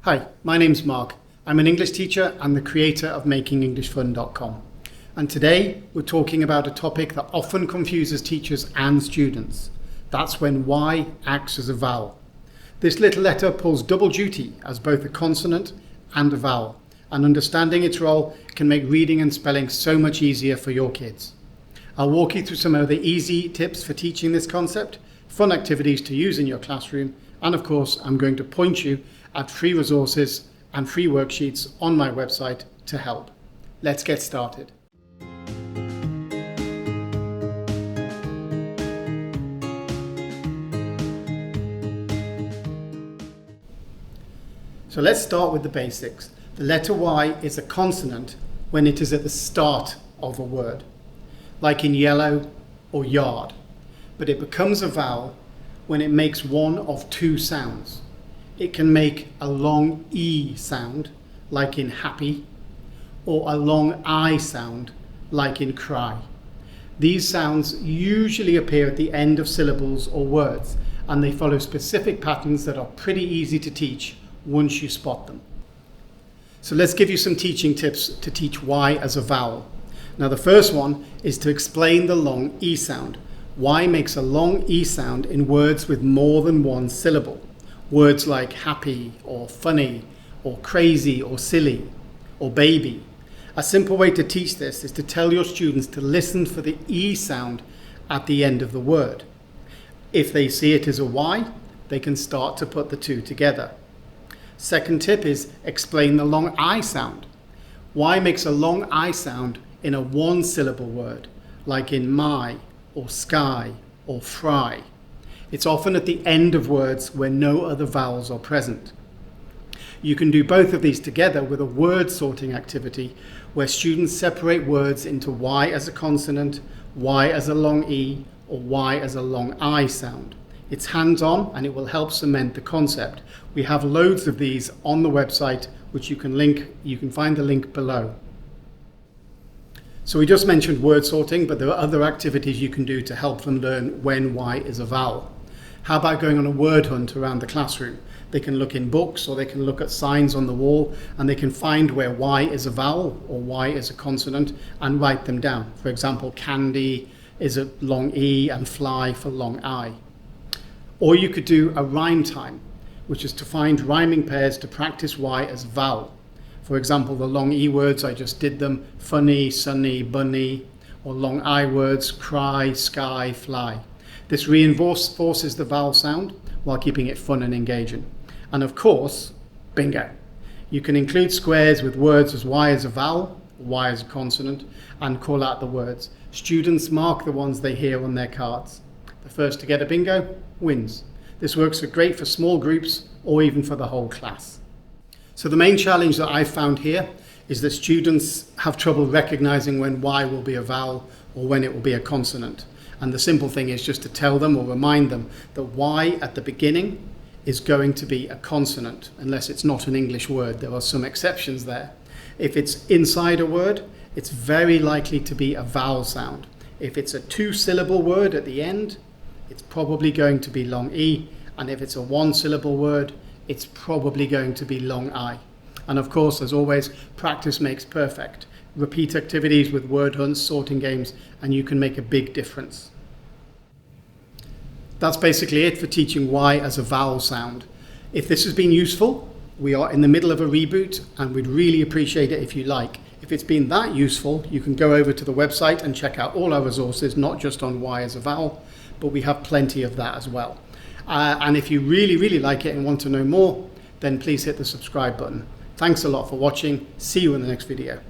Hi, my name's Mark. I'm an English teacher and the creator of makingenglishfun.com. And today we're talking about a topic that often confuses teachers and students. That's when Y acts as a vowel. This little letter pulls double duty as both a consonant and a vowel, and understanding its role can make reading and spelling so much easier for your kids. I'll walk you through some of the easy tips for teaching this concept, fun activities to use in your classroom, and of course I'm going to point you at free resources and free worksheets on my website to help. Let's get started. So let's start with the basics. The letter Y is a consonant when it is at the start of a word, like in yellow or yard, but it becomes a vowel when it makes one of two sounds. It can make a long E sound, like in happy, or a long I sound, like in cry. These sounds usually appear at the end of syllables or words, and they follow specific patterns that are pretty easy to teach once you spot them. So let's give you some teaching tips to teach Y as a vowel. Now the first one is to explain the long E sound. Y makes a long E sound in words with more than one syllable. Words like happy or funny or crazy or silly or baby. A simple way to teach this is to tell your students to listen for the E sound at the end of the word. If they see it as a Y, they can start to put the two together. Second tip is explain the long I sound. Y makes a long I sound in a one-syllable word, like in my or sky or fry. It's often at the end of words where no other vowels are present. You can do both of these together with a word sorting activity where students separate words into Y as a consonant, Y as a long E, or Y as a long I sound. It's hands-on and it will help cement the concept. We have loads of these on the website, which you can find the link below. So we just mentioned word sorting, but there are other activities you can do to help them learn when Y is a vowel. How about going on a word hunt around the classroom? They can look in books or they can look at signs on the wall and they can find where Y is a vowel or Y is a consonant and write them down. For example, candy is a long E and fly for long I. Or you could do a rhyme time, which is to find rhyming pairs to practice Y as vowel. For example, the long E words, I just did them, funny, sunny, bunny, or long I words, cry, sky, fly. This reinforces the vowel sound while keeping it fun and engaging. And of course, bingo. You can include squares with words as Y as a vowel, Y as a consonant, and call out the words. Students mark the ones they hear on their cards. The first to get a bingo wins. This works great for small groups or even for the whole class. So the main challenge that I've found here is that students have trouble recognizing when Y will be a vowel or when it will be a consonant. And the simple thing is just to tell them or remind them that Y at the beginning is going to be a consonant, unless it's not an English word. There are some exceptions there. If it's inside a word, it's very likely to be a vowel sound. If it's a two-syllable word at the end, it's probably going to be long E, and if it's a one-syllable word, it's probably going to be long I. And of course, as always, practice makes perfect. Repeat activities with word hunts, sorting games, and you can make a big difference. That's basically it for teaching Y as a vowel sound. If this has been useful, we are in the middle of a reboot, and we'd really appreciate it if you like. If it's been that useful, you can go over to the website and check out all our resources, not just on Y as a vowel, but we have plenty of that as well. And if you really like it and want to know more, then please hit the subscribe button. Thanks a lot for watching. See you in the next video.